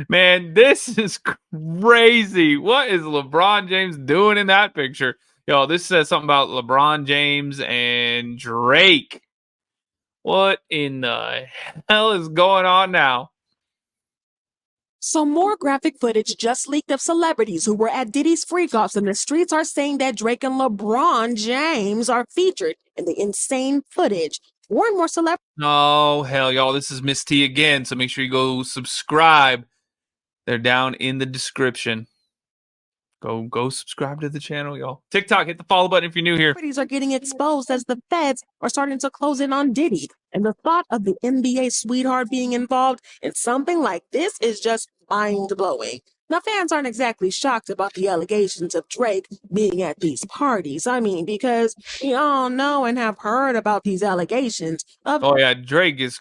Man, this is crazy. What is LeBron James doing in that picture? Yo, this says something about LeBron James and Drake. What in the hell is going on now? Some more graphic footage just leaked of celebrities who were at Diddy's freak-offs, and the streets are saying that Drake and LeBron James are featured in the insane footage. More and more celebrities. Oh, hell, y'all. This is Miss T again, so make sure you go subscribe. They're down in the description. Go subscribe to the channel, y'all. TikTok, hit the follow button if you're new here. Are getting exposed as the feds are starting to close in on Diddy. And the thought of the NBA sweetheart being involved in something like this is just mind-blowing. Now, fans aren't exactly shocked about the allegations of Drake being at these parties. I mean, because we all know and have heard about these allegations of Drake is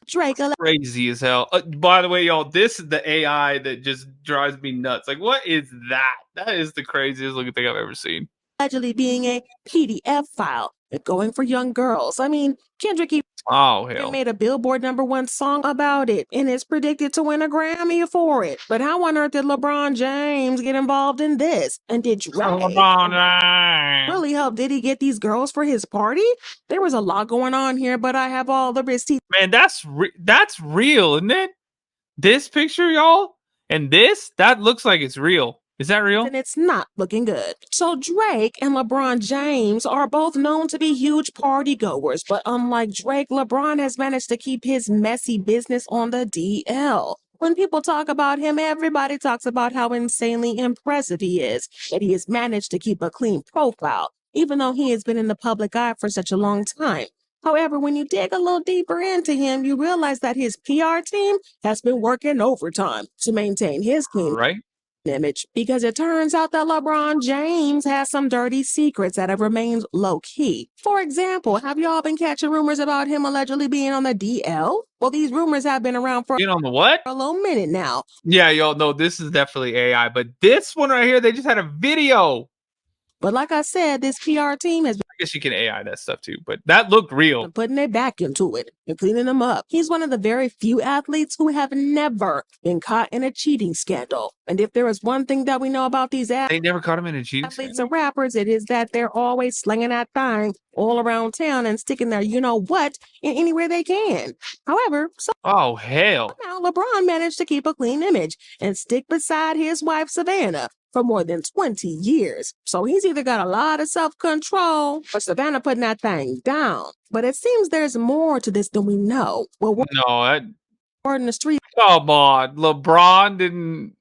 crazy as hell. By the way, y'all, this is the AI that just drives me nuts. Like, what is that? That is the craziest looking thing I've ever seen. Allegedly being a PDF file and going for young girls. I mean, Kendrick made a Billboard #1 song about it and is predicted to win a Grammy for it. But how on earth did LeBron James get involved in this? And did Drake really help Diddy get these girls for his party? There was a lot going on here, but I have all the receipts. Man, that's real, isn't it? This picture, y'all, and that looks like it's real. Is that real? And it's not looking good. So Drake and LeBron James are both known to be huge party goers, but unlike Drake, LeBron has managed to keep his messy business on the DL. When people talk about him, everybody talks about how insanely impressive he is, that he has managed to keep a clean profile, even though he has been in the public eye for such a long time. However, when you dig a little deeper into him, you realize that his PR team has been working overtime to maintain his clean image, because it turns out that LeBron James has some dirty secrets that have remained low-key. For example, have y'all been catching rumors about him allegedly being on the DL? Well, these rumors have been around for on the what? A little minute now. Yeah, y'all know this is definitely AI, but this one right here, they just had a video. But like I said, this PR team has been, I guess you can AI that stuff too, but that looked real. Putting their back into it and cleaning them up. He's one of the very few athletes who have never been caught in a cheating scandal. And if there is one thing that we know about these they never caught him in a cheating athletes and rappers, it is that they're always slinging that thing all around town and sticking their you-know-what in anywhere they can. However, now LeBron managed to keep a clean image and stick beside his wife, Savannah, for more than 20 years. So he's either got a lot of self-control or Savannah putting that thing down. But it seems there's more to this than we know. Well, word in the street. Come on, LeBron didn't.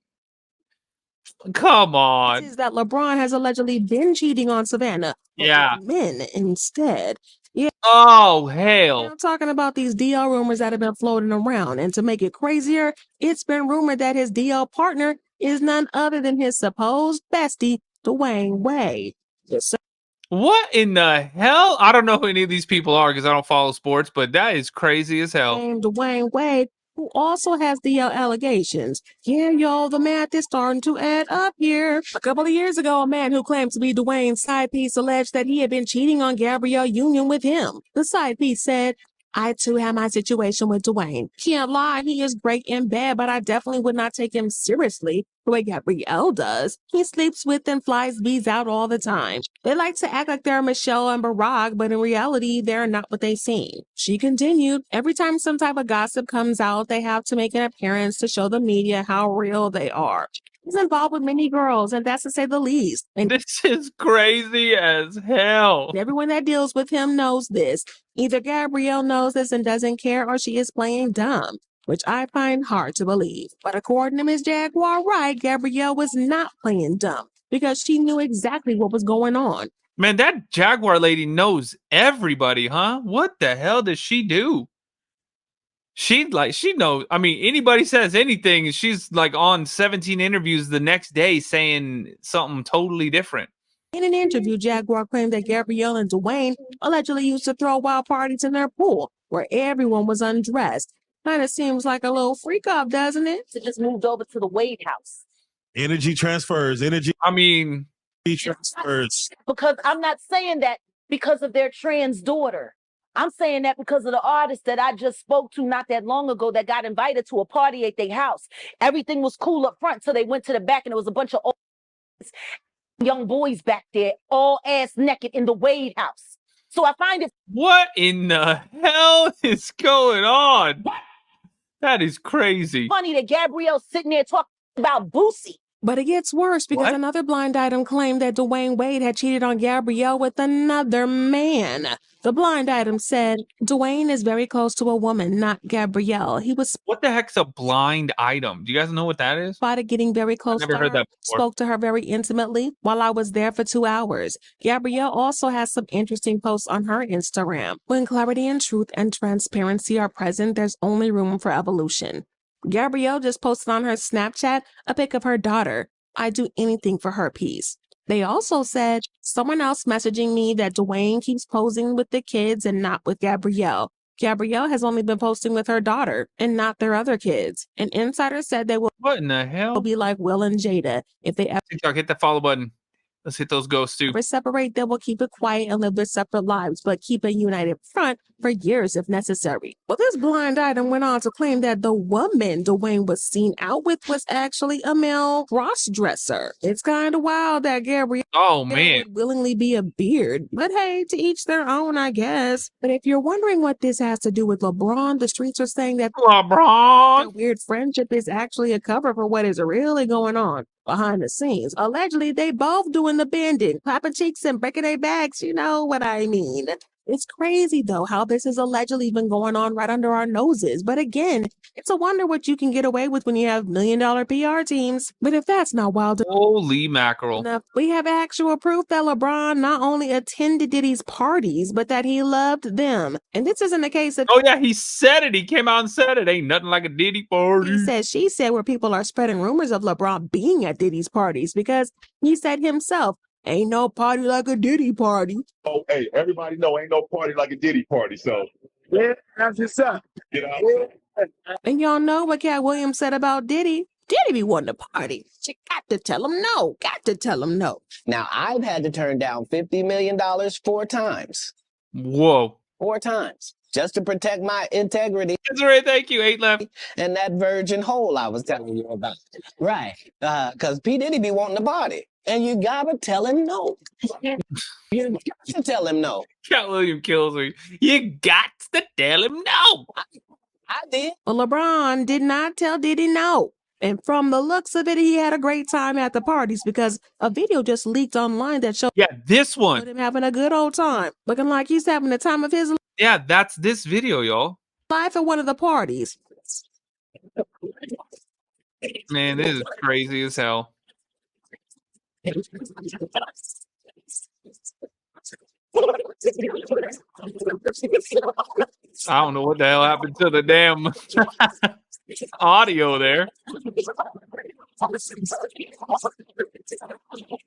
Come on. Is that LeBron has allegedly been cheating on Savannah. Men instead. Yeah. Oh, hell. I'm talking about these DL rumors that have been floating around. And to make it crazier, it's been rumored that his DL partner is none other than his supposed bestie, Dwayne Wade. What in the hell? I don't know who any of these people are because I don't follow sports, but that is crazy as hell. Dwayne Wade, who also has DL allegations. Yeah, y'all, the math is starting to add up here. A couple of years ago, a man who claimed to be Dwayne's side piece alleged that he had been cheating on Gabrielle Union with him. The side piece said, I too have my situation with Dwayne. Can't lie, he is great in bed, but I definitely would not take him seriously the way Gabrielle does. He sleeps with and flies bees out all the time. They like to act like they're Michelle and Barack, but in reality, they're not what they seem. She continued, every time some type of gossip comes out, they have to make an appearance to show the media how real they are. He's involved with many girls, and that's to say the least. And this is crazy as hell. Everyone that deals with him knows this. Either Gabrielle knows this and doesn't care, or she is playing dumb, which I find hard to believe. But according to Ms. Jaguar Wright, Gabrielle was not playing dumb because she knew exactly what was going on. Man, that Jaguar lady knows everybody, huh? What the hell does she do? She knows. I mean, anybody says anything, she's like on 17 interviews the next day saying something totally different. In an interview, Jaguar claimed that Gabrielle and Dwayne allegedly used to throw wild parties in their pool where everyone was undressed. Kind of seems like a little freak off, doesn't it? It just moved over to the Wade house. Energy transfers. Transfers. Because I'm not saying that because of their trans daughter. I'm saying that because of the artist that I just spoke to not that long ago that got invited to a party at their house. Everything was cool up front, so they went to the back and there was a bunch of old young boys back there, all ass naked in the Wade house. So I find it What in the hell is going on? That is crazy. funny that Gabrielle's sitting there talking about Boosie. But it gets worse because What? another blind item claimed that Dwayne Wade had cheated on Gabrielle with another man. The blind item said Dwayne is very close to a woman, not Gabrielle. He was What the heck's a blind item? Do you guys know what that is? spotted getting very close never to heard her, that before. spoke to her very intimately while I was there for 2 hours. Gabrielle also has some interesting posts on her Instagram. When clarity and truth and transparency are present, there's only room for evolution. Gabrielle just posted on her Snapchat a pic of her daughter. I do anything for her piece. They also said someone else messaging me that Dwayne keeps posing with the kids and not with Gabrielle. Gabrielle has only been posting with her daughter and not their other kids. An insider said they will What in the hell? be like Will and Jada. If they TikTok, hit that follow button. Let's hit those ghosts too. ever separate, they will keep it quiet and live their separate lives, but keep a united front for years if necessary. Well, this blind item went on to claim that the woman Dwayne was seen out with was actually a male cross-dresser. It's kind of wild that Gabrielle Oh man. would willingly be a beard, but hey, to each their own, I guess. But if you're wondering what this has to do with LeBron, the streets are saying that their LeBron. weird friendship is actually a cover for what is really going on behind the scenes. Allegedly, they both doing the bending, clapping cheeks and breaking their backs. You know what I mean? It's crazy, though, how this has allegedly been going on right under our noses. But again, it's a wonder what you can get away with when you have $1 million PR teams. But if that's not wild Holy mackerel. enough, we have actual proof that LeBron not only attended Diddy's parties, but that he loved them. And this isn't a case of Oh yeah, he said it. He came out and said it. Ain't nothing like a Diddy he party. said, she said, where people are spreading rumors of LeBron being at Diddy's parties because he said himself, ain't no party like a Diddy party. Oh, hey, everybody know ain't no party like a Diddy party. So Yeah, that's just up. you know, And y'all know what Cat Williams said about Diddy. Diddy be wanting to party. She got to tell him no. Got to tell him no. Now, I've had to turn down $50 million 4 times. Whoa. 4 times. Just to protect my integrity That's right. Thank you. 8 left. and that virgin hole I was telling you about. Right. Because P. Diddy be wanting to party. And you gotta tell him no. You got to tell him no. Cat William kills me. You got to tell him no. I did. But LeBron did not tell Diddy no. And from the looks of it, he had a great time at the parties because a video just leaked online that showed Yeah, this one. him having a good old time. Looking like he's having the time of his Yeah, that's this video, y'all. life at one of the parties. Man, this is crazy as hell. I don't know what the hell happened to the damn audio there.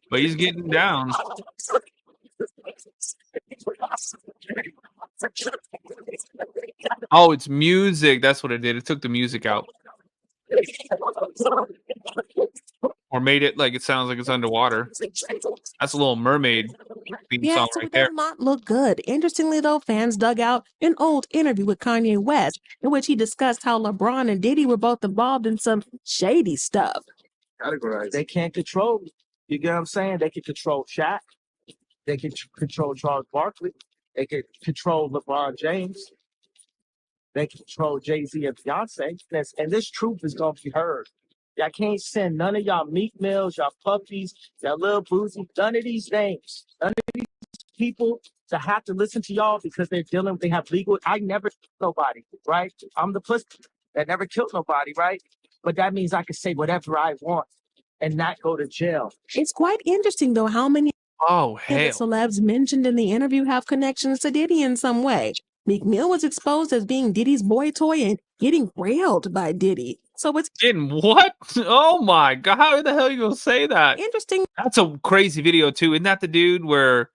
But he's getting down. Oh, it's music. That's what it did. It took the music out. Or made it like it sounds like it's underwater. That's a Little Mermaid theme Yeah, song so right it there. does not look good. Interestingly, though, fans dug out an old interview with Kanye West in which he discussed how LeBron and Diddy were both involved in some shady stuff. Categorize. They can't control. You get what I'm saying? They can control Shaq. They can control Charles Barkley. They can control LeBron James. They can control Jay-Z and Beyonce. And this truth is gonna be heard. Y'all can't send none of y'all Meek Mills, y'all Puppies, y'all Lil Boozy, none of these names, none of these people to have to listen to y'all because they have legal. I never killed nobody, right? I'm the pussy that never killed nobody, right? But that means I can say whatever I want and not go to jail. It's quite interesting, though, how many Oh, of the hell. celebs mentioned in the interview have connections to Diddy in some way. Meek Mill was exposed as being Diddy's boy toy and getting railed by Diddy. So it's Getting what? Oh my God. How the hell are you going to say that? interesting That's a crazy video, too. Isn't that the dude where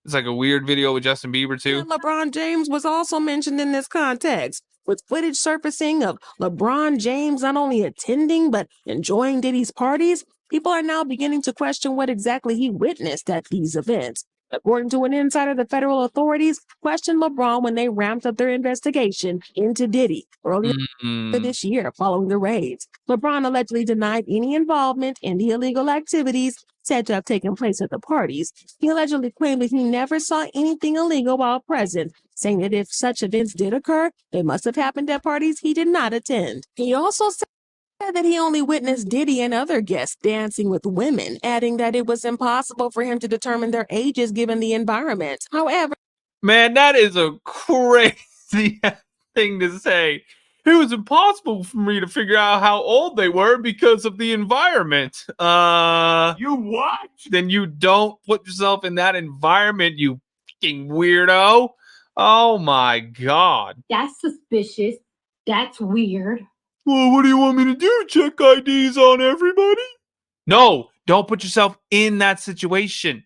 it's like a weird video with Justin Bieber, too? that LeBron James was also mentioned in this context, with footage surfacing of LeBron James not only attending but enjoying Diddy's parties. People are now beginning to question what exactly he witnessed at these events. According to an insider, the federal authorities questioned LeBron when they ramped up their investigation into Diddy earlier this year following the raids. LeBron allegedly denied any involvement in the illegal activities said to have taken place at the parties. He allegedly claimed that he never saw anything illegal while present, saying that if such events did occur, they must have happened at parties he did not attend. He also said that he only witnessed Diddy and other guests dancing with women, adding that it was impossible for him to determine their ages given the environment. However, man, that is a crazy thing to say. It was impossible for me to figure out how old they were because of the environment. You what? Then you don't put yourself in that environment, you fucking weirdo. Oh my god. That's suspicious. That's weird. Well, what do you want me to do? Check IDs on everybody? No, don't put yourself in that situation.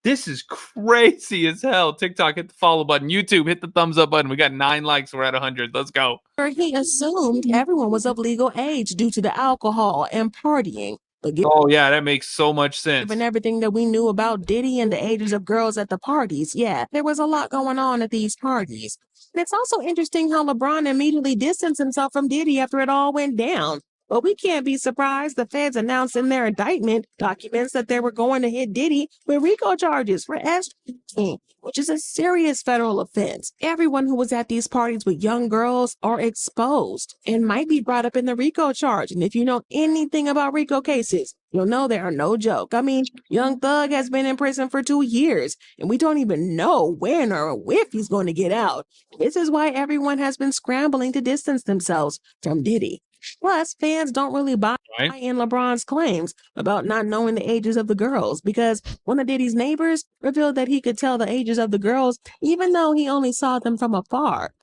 This is crazy as hell. TikTok, hit the follow button. YouTube, hit the thumbs up button. We got 9 likes. We're at 100. Let's go. he assumed everyone was of legal age due to the alcohol and partying. But Oh, yeah, that makes so much sense. given everything that we knew about Diddy and the ages of girls at the parties, yeah, there was a lot going on at these parties. And it's also interesting how LeBron immediately distanced himself from Diddy after it all went down. But we can't be surprised the feds announced in their indictment documents that they were going to hit Diddy with RICO charges for escorting, which is a serious federal offense. Everyone who was at these parties with young girls are exposed and might be brought up in the RICO charge. And if you know anything about RICO cases, you'll know they are no joke. I mean, Young Thug has been in prison for 2 years, and we don't even know when or if he's going to get out. This is why everyone has been scrambling to distance themselves from Diddy. Plus, fans don't really buy in LeBron's claims about not knowing the ages of the girls because one of Diddy's neighbors revealed that he could tell the ages of the girls even though he only saw them from afar.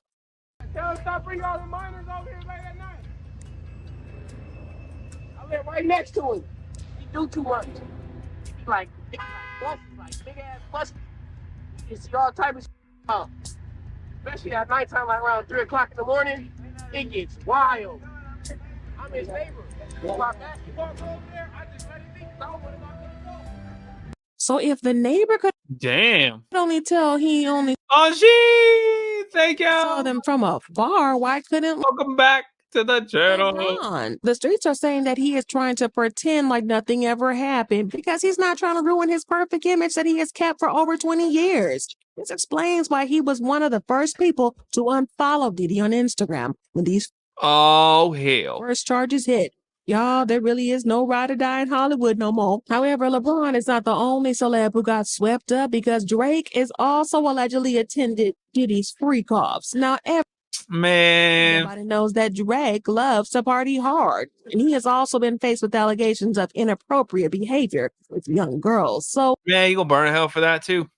Tell him stop bringing all the minors over here late at night. I live right next to him. He do too much. He like buses, like big ass buses. You see all type of shit. Especially at nighttime, like around 3 o'clock in the morning, it gets wild. I'm his neighbor. If my basketball go over there, I just let him be. I don't want to lock the door. So if the neighbor could Damn. only tell he only Oh, gee. Thank you. saw them from afar, why couldn't Welcome back to the channel. LeBron? The streets are saying that he is trying to pretend like nothing ever happened because he's not trying to ruin his perfect image that he has kept for over 20 years. This explains why he was one of the first people to unfollow Diddy on Instagram when these Oh, hell. first charges hit. Y'all, there really is no ride or die in Hollywood no more. However, LeBron is not the only celeb who got swept up because Drake is also allegedly attended Diddy's freak-offs. Now, Man. everybody knows that Drake loves to party hard, and he has also been faced with allegations of inappropriate behavior with young girls. So, Man, you gonna burn in hell for that too.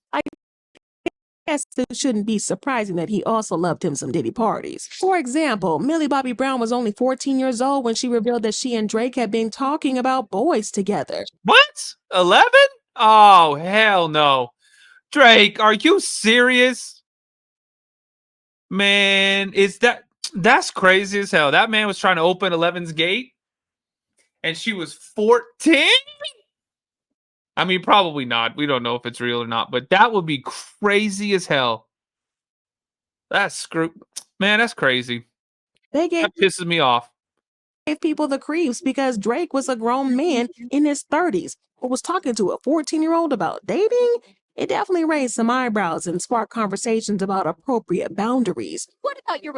yes, it shouldn't be surprising that he also loved him some Diddy parties. For example, Millie Bobby Brown was only 14 years old when she revealed that she and Drake had been talking about boys together. What? 11? Oh, hell no. Drake, are you serious? Man, that's crazy as hell. That man was trying to open 11's gate and she was 14? I mean, probably not. We don't know if it's real or not, but that would be crazy as hell. Man, that's crazy. They gave That pisses me off. people the creeps because Drake was a grown man in his 30s who was talking to a 14-year-old about dating. It definitely raised some eyebrows and sparked conversations about appropriate boundaries. What about your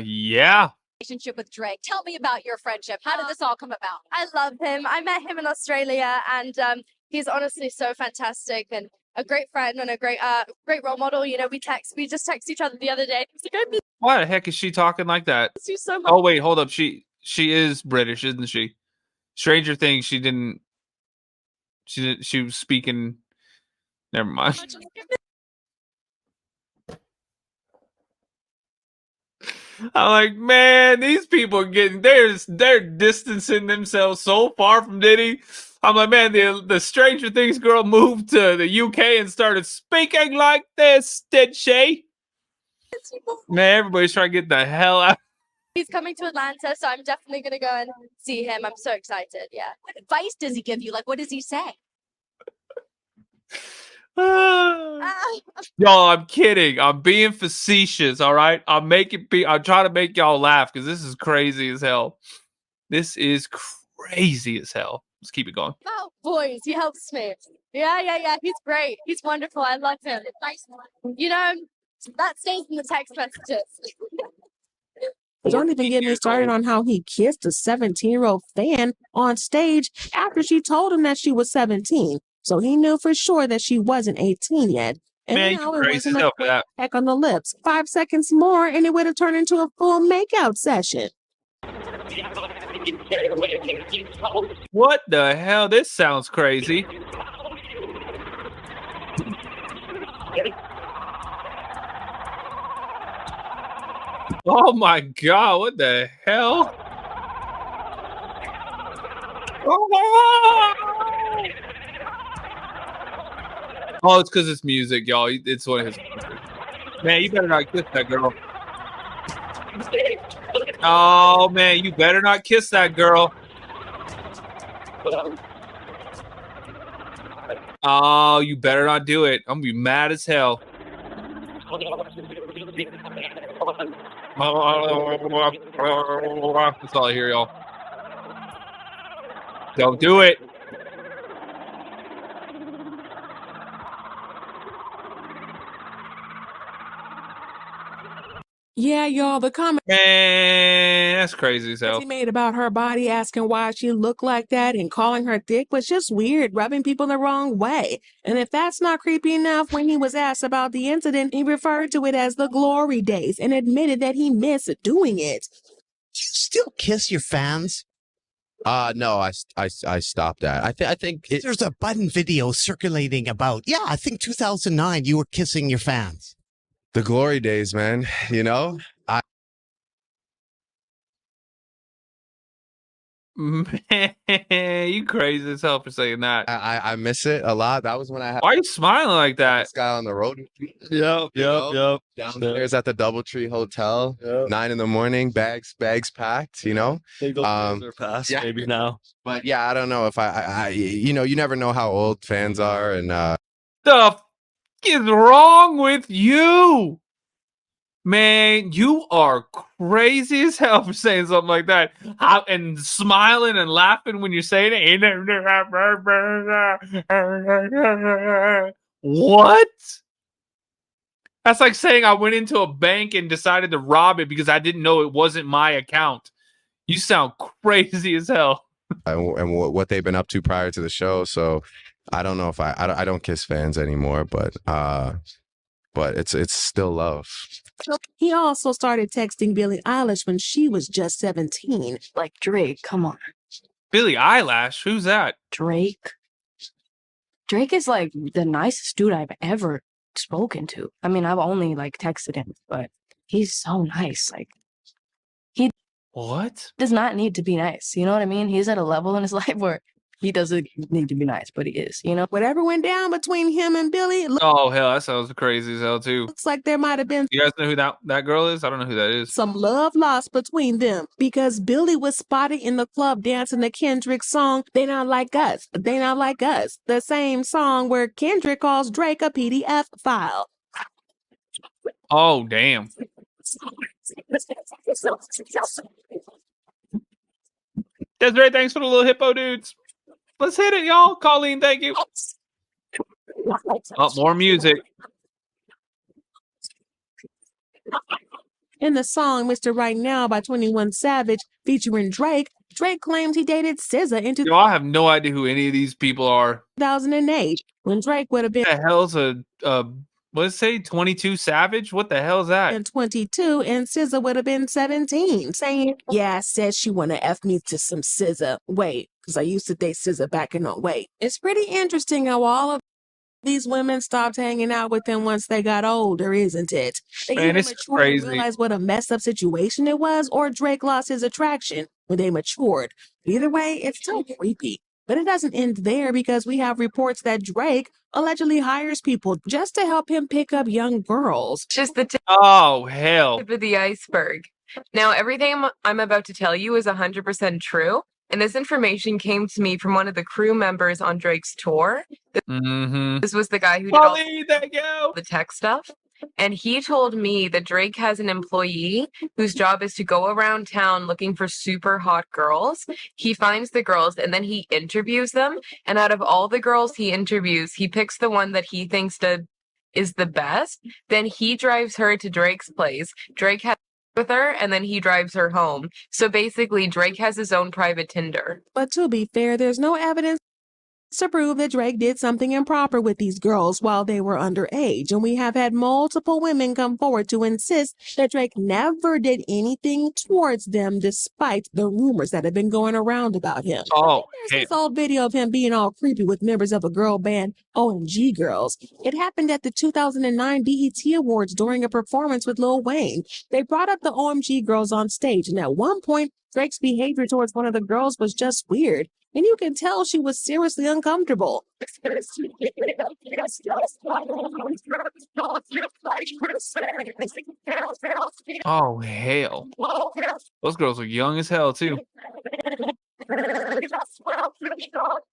Yeah. relationship with Drake? Tell me about your friendship. How did this all come about? I love him. I met him in Australia, and he's honestly so fantastic and a great friend and a great role model. You know, we just text each other the other day. He's like, I miss Why the heck is she talking like that? you so much. Oh, wait, hold up. She is British, isn't she? Stranger Things, she was speaking. Never mind. I'm like, man, these people are they're distancing themselves so far from Diddy. I'm like, man, the Stranger Things girl moved to the UK and started speaking like this, did she? Man, everybody's trying to get the hell out. He's coming to Atlanta, so I'm definitely gonna go and see him. I'm so excited. Yeah. What advice does he give you? Like, what does he say? Y'all, I'm kidding. I'm being facetious, all right? I'm trying to make y'all laugh because this is crazy as hell. This is crazy as hell. Let's keep it going. Oh, boys, he helps me. Yeah. He's great. He's wonderful. I love him. You know, that stays in the text messages. Don't even get me started on how he kissed a 17-year-old fan on stage after she told him that she was 17. So he knew for sure that she wasn't 18 yet. And Man, now you it crazy wasn't as a hell for quick that. peck on the lips. 5 seconds more and it would have turned into a full makeout session. What the hell? This sounds crazy. Oh my god, what the hell? Oh, it's because it's music, y'all. It's one of his. Man, you better not kiss that girl. Oh man, you better not kiss that girl. Oh, you better not do it. I'm gonna be mad as hell. That's all I hear, y'all. Don't do it. Yeah, y'all, the comment Man, that's crazy as hell. he made about her body, asking why she looked like that and calling her thick was just weird, rubbing people the wrong way. And if that's not creepy enough, when he was asked about the incident, he referred to it as the glory days and admitted that he missed doing it. Do you still kiss your fans? No, I stopped that. I think There's a Button video circulating about, I think 2009, you were kissing your fans. the glory days, man. You know, Man, you crazy as hell for saying that. I miss it a lot. That was when I had Why are you smiling like that? this guy on the road. Yep. Downstairs at the DoubleTree Hotel, 9 a.m, bags packed. You know, They go further past maybe now. but yeah, I don't know if I you know, you never know how old fans are, and The f is wrong with you? Man, you are crazy as hell for saying something like that. And smiling and laughing when you're saying it. What? That's like saying I went into a bank and decided to rob it because I didn't know it wasn't my account. You sound crazy as hell. and what they've been up to prior to the show. So I don't know if I don't kiss fans anymore, but it's still love. He also started texting Billie Eilish when she was just 17. Like Drake, come on. Billie Eilish? Who's that? Drake. Drake is like the nicest dude I've ever spoken to. I mean, I've only like texted him, but he's so nice. Like, he What? does not need to be nice. You know what I mean? He's at a level in his life where he doesn't need to be nice, but he is, you know? Whatever went down between him and Billie, it Oh hell, that sounds crazy as hell too. looks like there might have been You guys know who that girl is? I don't know who that is. some love lost between them because Billie was spotted in the club dancing to Kendrick's song, They Not Like Us, They Not Like Us, the same song where Kendrick calls Drake a PDF file. Oh damn. Desiree, thanks for the little hippo dudes. Let's hit it, y'all. Colleen, thank you. Oh, more music. In the song Mr. Right Now by 21 Savage featuring Drake, Drake claims he dated SZA in Yo, I have no idea who any of these people are. 2008 when Drake would have been What the hell's let's say 22 Savage? What the hell is that? 22 and SZA would have been 17, saying, yeah, I said she wanna F me to some SZA. Wait, because I used to date SZA back in 08. It's pretty interesting how all of these women stopped hanging out with him once they got older, isn't it? They Man, either it's matured and crazy. realized what a messed up situation it was, or Drake lost his attraction when they matured. Either way, it's still creepy. But it doesn't end there because we have reports that Drake allegedly hires people just to help him pick up young girls. Just the tip Oh hell. of the iceberg. Now, everything I'm about to tell you is 100% true. And this information came to me from one of the crew members on Drake's tour. This was the guy who did all the tech stuff. And he told me that Drake has an employee whose job is to go around town looking for super hot girls. He finds the girls and then he interviews them. And out of all the girls he interviews, he picks the one that he thinks is the best. Then he drives her to Drake's place. Drake has with her and then he drives her home. So basically Drake has his own private Tinder. But to be fair, there's no evidence to prove that Drake did something improper with these girls while they were underage, and we have had multiple women come forward to insist that Drake never did anything towards them despite the rumors that have been going around about him. Oh, There's this old video of him being all creepy with members of a girl band, OMG Girls. It happened at the 2009 BET Awards during a performance with Lil Wayne. They brought up the OMG Girls on stage, and at one point, Drake's behavior towards one of the girls was just weird. And you can tell she was seriously uncomfortable. Oh, hell. Those girls are young as hell, too.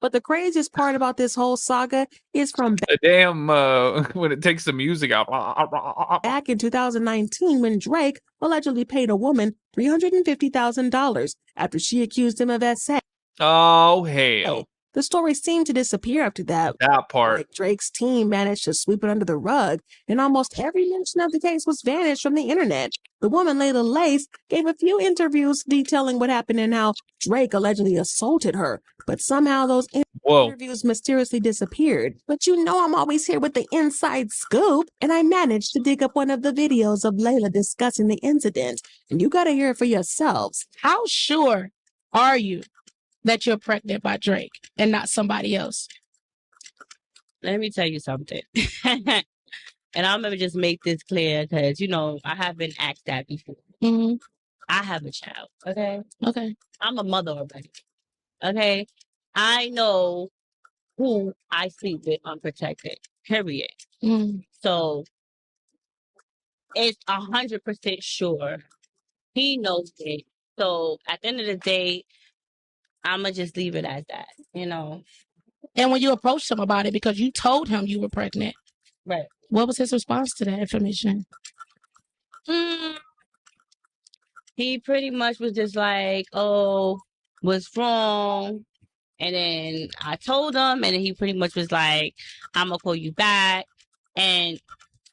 But the craziest part about this whole saga is from the damn when it takes the music out. Back in 2019 when Drake allegedly paid a woman $350,000 after she accused him of SA. Oh, hell. The story seemed to disappear after that. That part. Like Drake's team managed to sweep it under the rug, and almost every mention of the case was vanished from the internet. The woman, Layla Lace, gave a few interviews detailing what happened and how Drake allegedly assaulted her, but somehow those interviews mysteriously disappeared. But you know I'm always here with the inside scoop, and I managed to dig up one of the videos of Layla discussing the incident, and you gotta hear it for yourselves. How sure are you that you're pregnant by Drake and not somebody else? Let me tell you something. And I'm gonna just make this clear because, you know, I have been asked that before. Mm-hmm. I have a child, okay? Okay. I'm a mother already, okay? I know who I sleep with unprotected, period. Mm-hmm. So it's 100% sure he knows it. So at the end of the day, I'm going to just leave it at that, you know. And when you approached him about it, because you told him you were pregnant, right? What was his response to that information? He pretty much was just like, oh, what's wrong? And then I told him, and then he pretty much was like, I'm going to call you back. And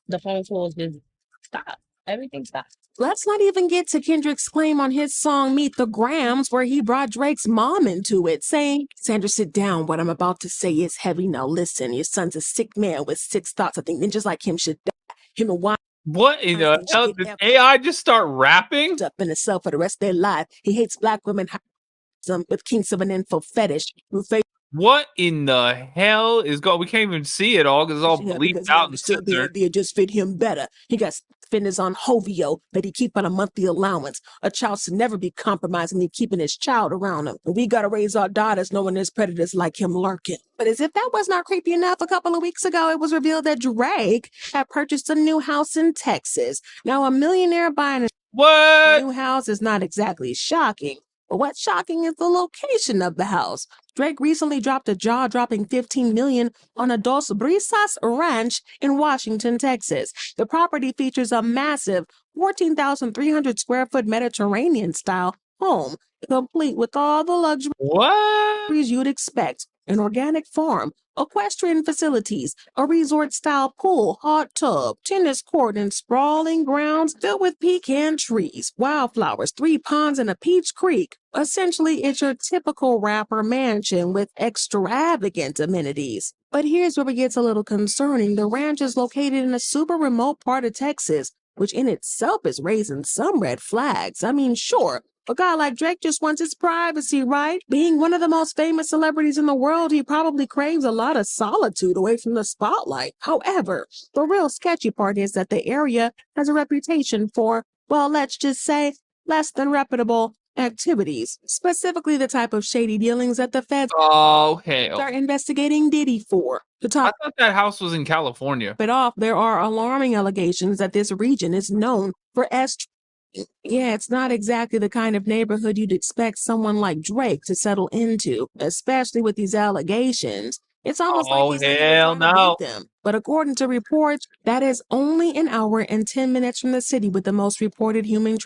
the phone calls just stopped. Everything stopped. Let's not even get to Kendrick's claim on his song Meet the Grams, where he brought Drake's mom into it, saying, Sandra, sit down. What I'm about to say is heavy. Now listen, your son's a sick man with 6 thoughts. I think ninjas like him should die. Him and why. What in the hell? Did AI just start rapping? Up in itself for the rest of their life. He hates black women with kinks of an info fetish. What in the hell is going? We can't even see it all because it's all bleeped out and the idea just fit him better. He got fitness on Hovio that he keep on a monthly allowance. A child should never be compromised and he keeping his child around him. And we gotta raise our daughters knowing there's predators like him lurking. But as if that was not creepy enough, a couple of weeks ago it was revealed that Drake had purchased a new house in Texas. Now a millionaire buying a new house is not exactly shocking. But what's shocking is the location of the house. Drake recently dropped a jaw-dropping $15 million on a Dos Brisas ranch in Washington, Texas. The property features a massive 14,300 square foot Mediterranean-style home, complete with all the luxuries you'd expect. An organic farm, equestrian facilities, a resort-style pool, hot tub, tennis court, and sprawling grounds filled with pecan trees, wildflowers, 3 ponds, and a peach creek. Essentially, it's your typical rapper mansion with extravagant amenities. But here's where it gets a little concerning. The ranch is located in a super remote part of Texas, which in itself is raising some red flags. I mean, sure, a guy like Drake just wants his privacy, right? Being one of the most famous celebrities in the world, he probably craves a lot of solitude away from the spotlight. However, the real sketchy part is that the area has a reputation for, well, let's just say, less than reputable activities, specifically the type of shady dealings that the feds are investigating Diddy for. I thought that house was in California. But there are alarming allegations that this region is known for Yeah, it's not exactly the kind of neighborhood you'd expect someone like Drake to settle into, especially with these allegations. It's almost like Oh he's not even hell trying to meet no. them. But according to reports, that is only an hour and 10 minutes from the city with the most reported human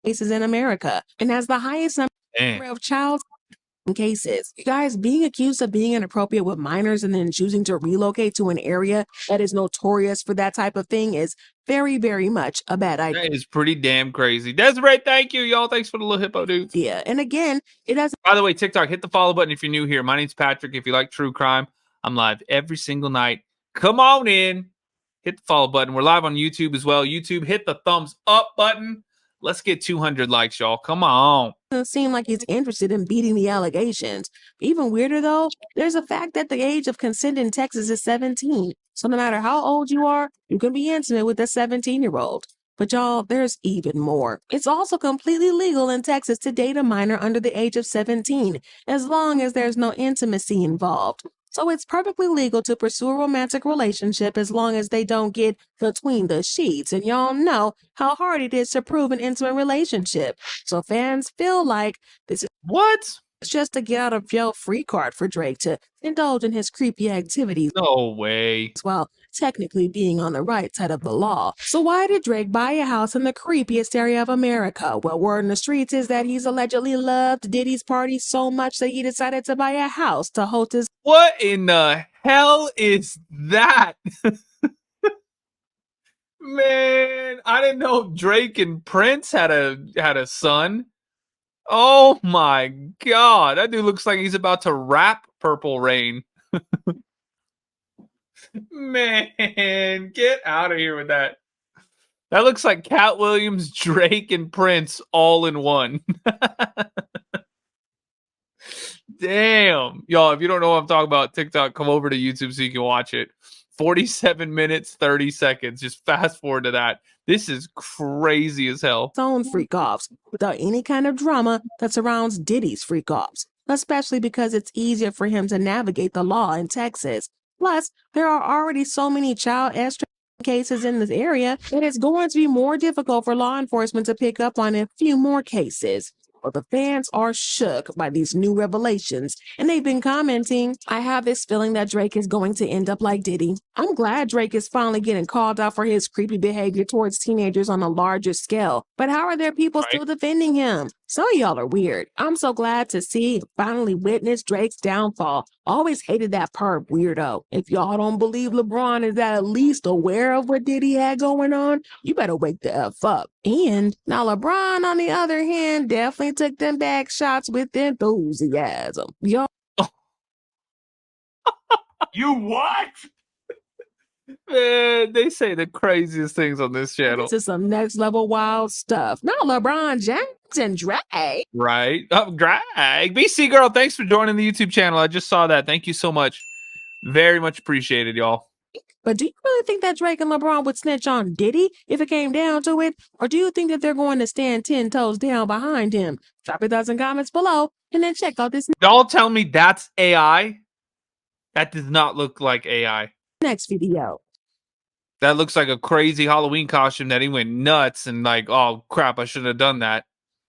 cases in America and has the highest number Man. of child cases. You guys, being accused of being inappropriate with minors and then choosing to relocate to an area that is notorious for that type of thing is very, very much a bad idea. That is pretty damn crazy. Desiree, thank you, y'all. Thanks for the little hippo dudes. Yeah, and again, it doesn't. By the way, TikTok, hit the follow button if you're new here. My name's Patrick. If you like true crime, I'm live every single night. Come on in. Hit the follow button. We're live on YouTube as well. YouTube, hit the thumbs up button. Let's get 200 likes, y'all. Come on. Doesn't seem like he's interested in beating the allegations. Even weirder though, there's a fact that the age of consent in Texas is 17. So no matter how old you are, you can be intimate with a 17-year-old. But y'all, there's even more. It's also completely legal in Texas to date a minor under the age of 17, as long as there's no intimacy involved. So it's perfectly legal to pursue a romantic relationship as long as they don't get between the sheets. And y'all know how hard it is to prove an intimate relationship. So fans feel like this is what? It's just a get out of jail free card for Drake to indulge in his creepy activities. No way. While technically being on the right side of the law. So why did Drake buy a house in the creepiest area of America? Well, word in the streets is that he's allegedly loved Diddy's party so much that he decided to buy a house to host his. What in the hell is that? Man, I didn't know Drake and Prince had a son. Oh my god, that dude looks like he's about to rap Purple Rain. Man, get out of here with that. That looks like Cat Williams, Drake, and Prince all in one. Damn. Y'all, if you don't know what I'm talking about, TikTok, come over to YouTube so you can watch it. 47 minutes, 30 seconds. Just fast forward to that. This is crazy as hell. Own freak offs without any kind of drama that surrounds Diddy's freak offs, especially because it's easier for him to navigate the law in Texas. Plus, there are already so many child cases in this area that it's going to be more difficult for law enforcement to pick up on a few more cases. But the fans are shook by these new revelations, and they've been commenting, I have this feeling that Drake is going to end up like Diddy. I'm glad Drake is finally getting called out for his creepy behavior towards teenagers on a larger scale. But how are there people still defending him? Some of y'all are weird. I'm so glad to see finally witness Drake's downfall. Always hated that perp weirdo. If y'all don't believe LeBron is at least aware of what Diddy had going on, you better wake the F up. And now LeBron, on the other hand, definitely took them back shots with enthusiasm. Y'all. You what? Man, they say the craziest things on this channel. This is some next level wild stuff. Now LeBron James and Drake. Right. Oh, Drake. BC girl, thanks for joining the YouTube channel. I just saw that. Thank you so much. Very much appreciated, y'all. But do you really think that Drake and LeBron would snitch on Diddy if it came down to it? Or do you think that they're going to stand 10 toes down behind him? Drop your thoughts in comments below and then check out this. Don't tell me that's AI. That does not look like AI. Next video. That looks like a crazy Halloween costume that he went nuts and like, oh crap, I shouldn't have done that.